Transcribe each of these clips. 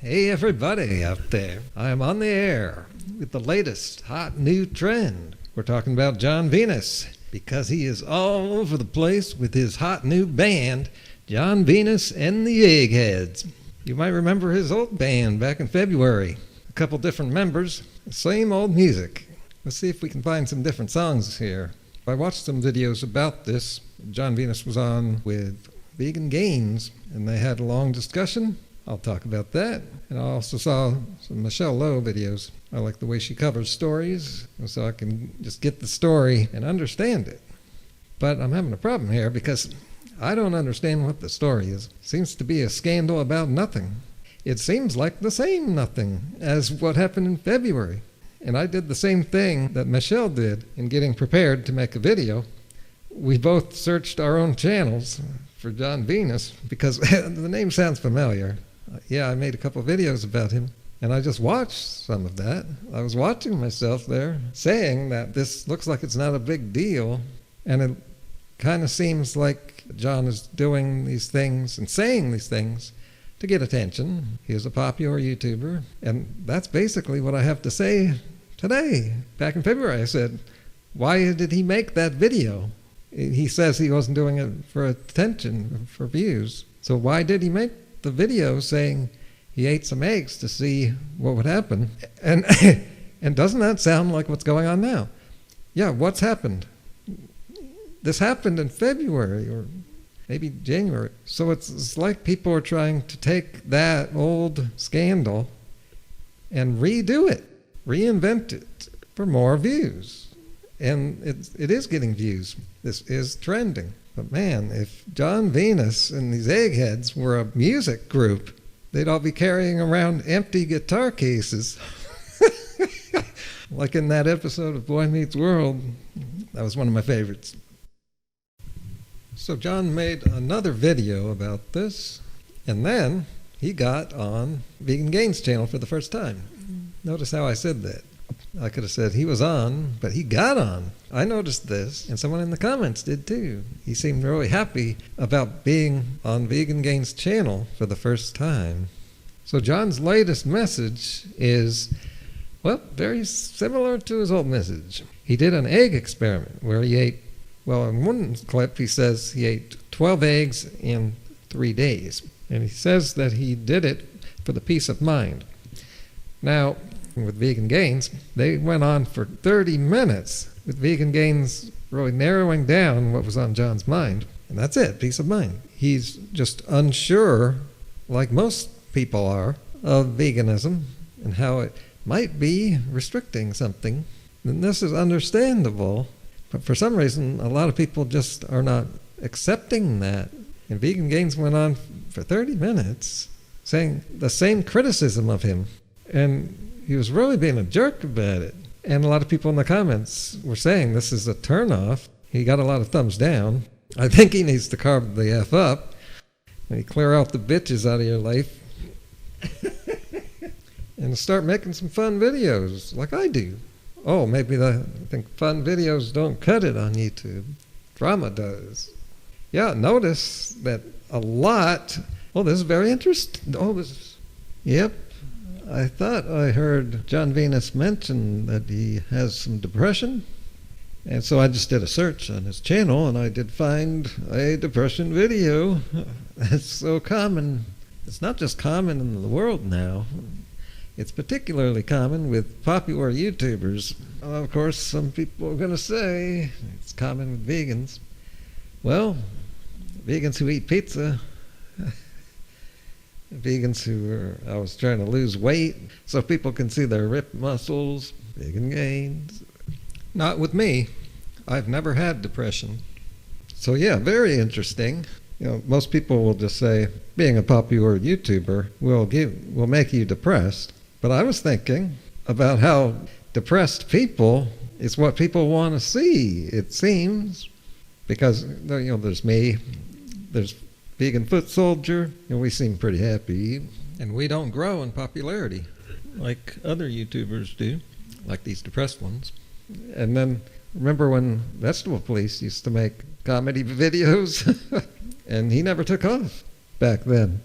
Hey everybody out there. I am on the air with the latest hot new trend. We're talking about Jon Venus because he is all over the place with his hot new band, Jon Venus and the Eggheads. You might remember his old band back in February. A couple different members, same old music. Let's see if we can find some different songs here. I watched some videos about this. Jon Venus was on with Vegan Gains and they had a long discussion. I'll talk about that. And I also saw some Michelle Lowe videos. I like the way she covers stories, so I can just get the story and understand it. But I'm having a problem here because I don't understand what the story is. It seems to be a scandal about nothing. It seems like the same nothing as what happened in February. And I did the same thing that Michelle did in getting prepared to make a video. We both searched our own channels for Jon Venus because the name sounds familiar. Yeah, I made a couple of videos about him, and I just watched some of that. I was watching myself there, saying that this looks like it's not a big deal, and it kind of seems like Jon is doing these things and saying these things to get attention. He is a popular YouTuber, and that's basically what I have to say today. Back in February, I said, why did he make that video? He says he wasn't doing it for attention, for views. So why did he make the video saying he ate some eggs to see what would happen? And and doesn't that sound like what's going on now? Yeah, what's happened? This happened in February or maybe January. So it's like people are trying to take that old scandal and redo it, reinvent it for more views. And it is getting views. This is trending. But man, if Jon Venus and these Eggheads were a music group, they'd all be carrying around empty guitar cases. Like in that episode of Boy Meets World. That was one of my favorites. So Jon made another video about this, and then he got on Vegan Gains channel for the first time. Notice how I said that. I could have said he was on, but he got on. I noticed this, and someone in the comments did too. He seemed really happy about being on Vegan Gains channel for the first time. So Jon's latest message is, well, very similar to his old message. He did an egg experiment where he ate, well, in one clip he says he ate 12 eggs in 3 days. And he says that he did it for the peace of mind. Now, with Vegan Gains, they went on for 30 minutes with Vegan Gains really narrowing down what was on Jon's mind. And that's it, peace of mind. He's just unsure, like most people are, of veganism and how it might be restricting something. And this is understandable, but for some reason, a lot of people just are not accepting that. And Vegan Gains went on for 30 minutes saying the same criticism of him. And he was really being a jerk about it. And a lot of people in the comments were saying this is a turnoff. He got a lot of thumbs down. I think he needs to carve the F up and clear out the bitches out of your life and start making some fun videos like I do. Oh, maybe I think fun videos don't cut it on YouTube. Drama does. Yeah, notice that a lot. Oh, this is very interesting. Yep. I thought I heard Jon Venus mention that he has some depression, and so I just did a search on his channel, and I did find a depression video. That's so common. It's not just common in the world now. It's particularly common with popular YouTubers. Of course, some people are going to say it's common with vegans. Well, vegans who eat pizza, vegans I was trying to lose weight so people can see their ripped muscles, Vegan Gains. Not with me. I've never had depression. So yeah, very interesting. You know, most people will just say being a popular YouTuber will make you depressed. But I was thinking about how depressed people is what people want to see, it seems. Because, you know, there's me, there's Vegan Foot Soldier, and we seem pretty happy. And we don't grow in popularity like other YouTubers do, like these depressed ones. And then, remember when Vegetable Police used to make comedy videos? And he never took off back then.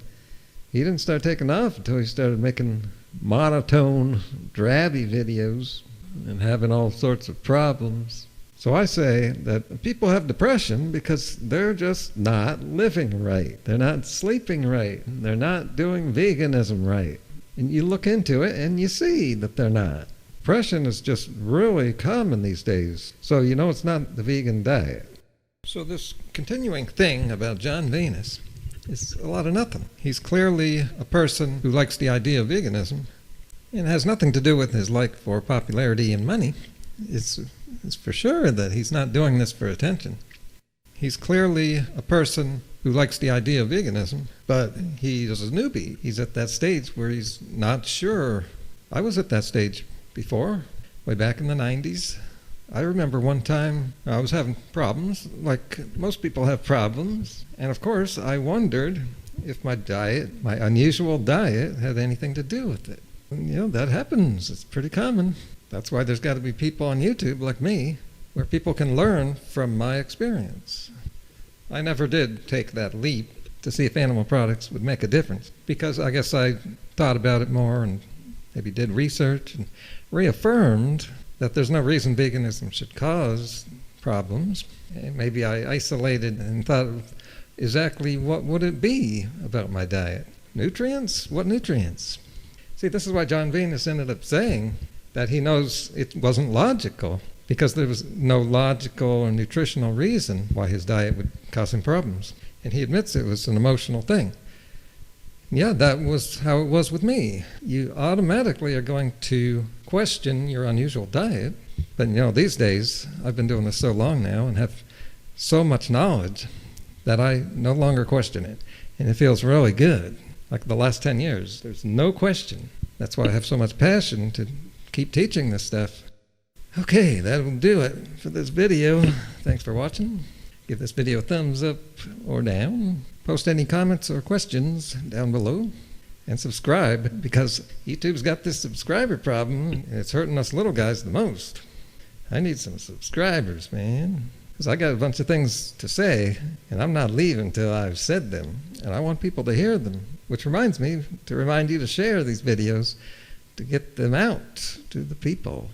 He didn't start taking off until he started making monotone, drabby videos and having all sorts of problems. So I say that people have depression because they're just not living right. They're not sleeping right. They're not doing veganism right. And you look into it and you see that they're not. Depression is just really common these days. So you know it's not the vegan diet. So this continuing thing about Jon Venus is a lot of nothing. He's clearly a person who likes the idea of veganism and has nothing to do with his like for popularity and money. It's for sure that he's not doing this for attention. He's clearly a person who likes the idea of veganism, but he is a newbie. He's at that stage where he's not sure. I was at that stage before, way back in the 90s. I remember one time I was having problems, like most people have problems, and of course I wondered if my diet, my unusual diet, had anything to do with it. And, you know, that happens. It's pretty common. That's why there's got to be people on YouTube like me where people can learn from my experience. I never did take that leap to see if animal products would make a difference because I guess I thought about it more and maybe did research and reaffirmed that there's no reason veganism should cause problems. And maybe I isolated and thought of exactly what would it be about my diet. Nutrients? What nutrients? See, this is why Jon Venus ended up saying that he knows it wasn't logical because there was no logical or nutritional reason why his diet would cause him problems. And he admits it was an emotional thing. Yeah, that was how it was with me. You automatically are going to question your unusual diet. But you know, these days, I've been doing this so long now and have so much knowledge that I no longer question it. And it feels really good. Like the last 10 years, there's no question. That's why I have so much passion to keep teaching this stuff. Okay, that'll do it for this video. Thanks for watching. Give this video a thumbs up or down. Post any comments or questions down below. And subscribe because YouTube's got this subscriber problem and it's hurting us little guys the most. I need some subscribers, man. Because I got a bunch of things to say and I'm not leaving till I've said them. And I want people to hear them. Which reminds me to remind you to share these videos to get them out to the people.